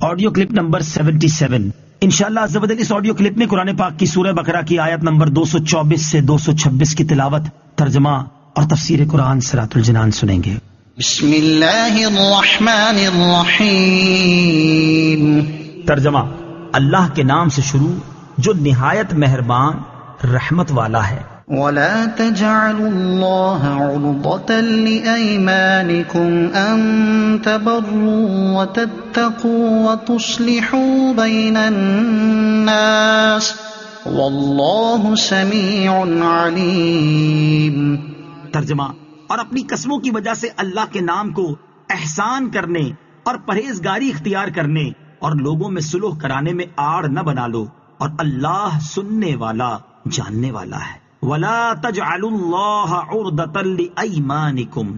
Audio clip number 77۔ انشاءاللہ عز و جل اس آڈیو کلپ میں قرآن پاک کی سورہ بقرہ کی آیت نمبر 224 سے 226 کی تلاوت، ترجمہ اور تفسیر قرآن صراط الجنان سنیں گے۔ بسم اللہ الرحمن الرحیم۔ ترجمہ: اللہ کے نام سے شروع جو نہایت مہربان رحمت والا ہے۔ وَلَا تَجْعَلُوا اللَّهَ عُرْضَةً لِأَيْمَانِكُمْ أَن تَبَرُّوا وَتَتَّقُوا وَتُصْلِحُوا بَيْنَ النَّاسِ وَاللَّهُ سَمِيعٌ عَلِيمٌ۔ ترجمہ: اور اپنی قسموں کی وجہ سے اللہ کے نام کو احسان کرنے اور پرہیزگاری اختیار کرنے اور لوگوں میں صلح کرانے میں آڑ نہ بنا لو، اور اللہ سننے والا جاننے والا ہے۔ وَلَا تَجْعَلُوا اللَّهَ عُرْضَةً لِأَيْمَانِكُمْ،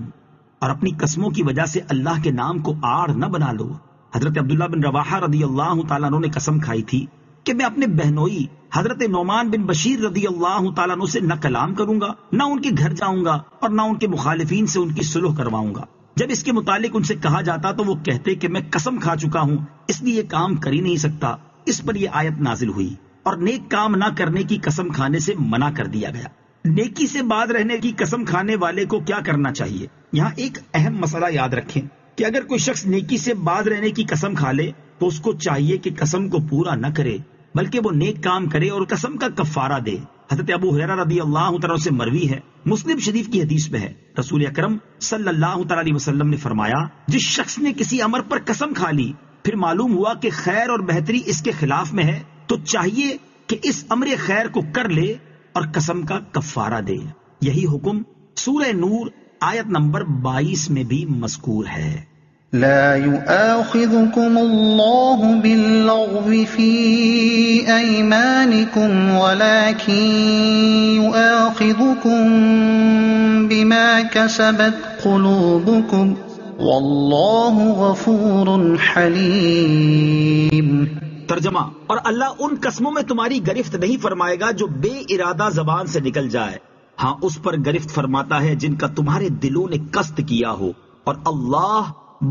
اور اپنی قسموں کی وجہ سے اللہ کے نام کو آڑ نہ بنا لو۔ حضرت عبداللہ بن رواحہ رضی اللہ تعالیٰ عنہ نے قسم کھائی تھی کہ میں اپنے بہنوئی حضرت نعمان بن بشیر رضی اللہ تعالیٰ عنہ سے نہ کلام کروں گا، نہ ان کے گھر جاؤں گا، اور نہ ان کے مخالفین سے ان کی صلح کرواؤں گا۔ جب اس کے متعلق ان سے کہا جاتا تو وہ کہتے کہ میں قسم کھا چکا ہوں، اس لیے یہ کام کر ہی نہیں سکتا۔ اس پر یہ آیت نازل ہوئی اور نیک کام نہ کرنے کی قسم کھانے سے منع کر دیا گیا۔ نیکی سے باز رہنے کی قسم کھانے والے کو کیا کرنا چاہیے؟ یہاں ایک اہم مسئلہ یاد رکھیں کہ اگر کوئی شخص نیکی سے باز رہنے کی قسم کھا لے تو اس کو چاہیے کہ قسم کو پورا نہ کرے، بلکہ وہ نیک کام کرے اور قسم کا کفارہ دے۔ حضرت ابو ہریرہ رضی اللہ تعالیٰ سے مروی ہے، مسلم شریف کی حدیث میں ہے، رسول اکرم صلی اللہ تعالیٰ علیہ وسلم نے فرمایا، جس شخص نے کسی امر پر قسم کھا لی پھر معلوم ہوا کہ خیر اور بہتری اس کے خلاف میں ہے تو چاہیے کہ اس امر خیر کو کر لے اور قسم کا کفارہ دے۔ یہی حکم سورہ نور آیت نمبر 22 میں بھی مذکور ہے۔ لا يؤاخذكم الله باللغو في أيمانكم ولكن يؤاخذكم بما كسبت قلوبكم والله غفور حليم۔ ترجمہ: اور اللہ ان قسموں میں تمہاری گرفت نہیں فرمائے گا جو بے ارادہ زبان سے نکل جائے، ہاں اس پر گرفت فرماتا ہے جن کا تمہارے دلوں نے قصد کیا ہو، اور اللہ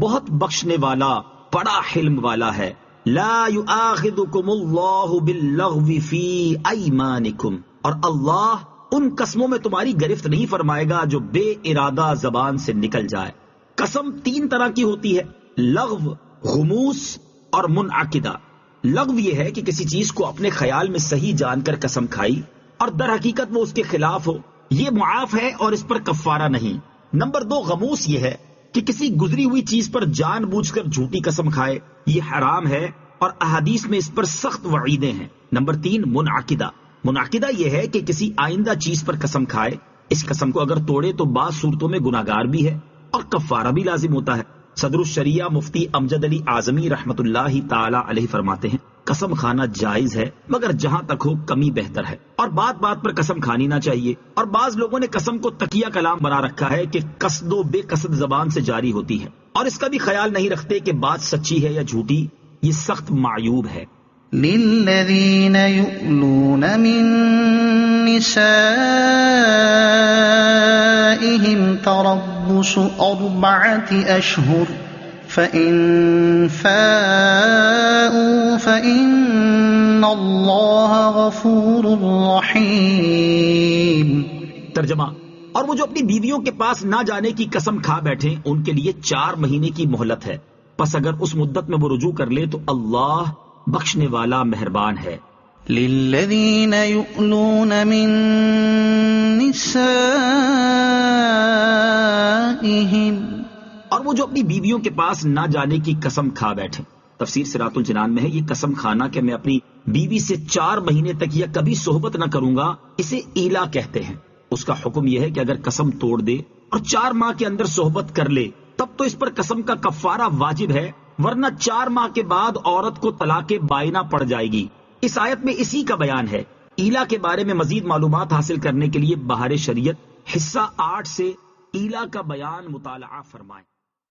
بہت بخشنے والا بڑا حلم والا ہے۔ لا یؤاخذکم اللہ باللغو فی ایمانکم، اور اللہ ان قسموں میں تمہاری گرفت نہیں فرمائے گا جو بے ارادہ زبان سے نکل جائے۔ قسم 3 طرح کی ہوتی ہے: لغو، غموس اور منعقدہ۔ لغو یہ ہے کہ کسی چیز کو اپنے خیال میں صحیح جان کر قسم کھائی اور در حقیقت وہ اس کے خلاف ہو، یہ معاف ہے اور اس پر کفارہ نہیں۔ نمبر 2 غموس یہ ہے کہ کسی گزری ہوئی چیز پر جان بوجھ کر جھوٹی قسم کھائے، یہ حرام ہے اور احادیث میں اس پر سخت وعیدیں ہیں۔ نمبر 3 منعقدہ۔ منعقدہ یہ ہے کہ کسی آئندہ چیز پر قسم کھائے، اس قسم کو اگر توڑے تو بعض صورتوں میں گناہگار بھی ہے اور کفارہ بھی لازم ہوتا ہے۔ صدر الشریعہ مفتی امجد علی اعظمی رحمۃ اللہ تعالی علیہ فرماتے ہیں، قسم کھانا جائز ہے مگر جہاں تک ہو کمی بہتر ہے، اور بات بات پر قسم کھانی نہ چاہیے۔ اور بعض لوگوں نے قسم کو تقیہ کلام بنا رکھا ہے کہ قصد و بے قصد زبان سے جاری ہوتی ہے، اور اس کا بھی خیال نہیں رکھتے کہ بات سچی ہے یا جھوٹی، یہ سخت معیوب ہے۔ للذین یؤلون من نسائهم تربص 4 اشہر فإن فاءوا فإن اللہ غفور رحیم۔ ترجمہ: اور وہ جو اپنی بیویوں کے پاس نہ جانے کی قسم کھا بیٹھیں ان کے لیے 4 مہینے کی مہلت ہے، پس اگر اس مدت میں وہ رجوع کر لے تو اللہ بخشنے والا مہربان ہے۔ للذین یؤلون من نسائهم، اور وہ جو اپنی بیویوں کے پاس نہ جانے کی قسم کھا بیٹھے۔ تفسیر صراط الجنان میں ہے، یہ قسم کھانا کہ میں اپنی بیوی سے 4 مہینے تک یا کبھی صحبت نہ کروں گا، اسے ایلا کہتے ہیں۔ اس کا حکم یہ ہے کہ اگر قسم توڑ دے اور 4 ماہ کے اندر صحبت کر لے تب تو اس پر قسم کا کفارہ واجب ہے، ورنہ 4 ماہ کے بعد عورت کو طلاق بائنہ پڑ جائے گی۔ اس آیت میں اسی کا بیان ہے۔ ایلا کے بارے میں مزید معلومات حاصل کرنے کے لیے بہار شریعت حصہ 8 سے ایلا کا بیان مطالعہ فرمائیں۔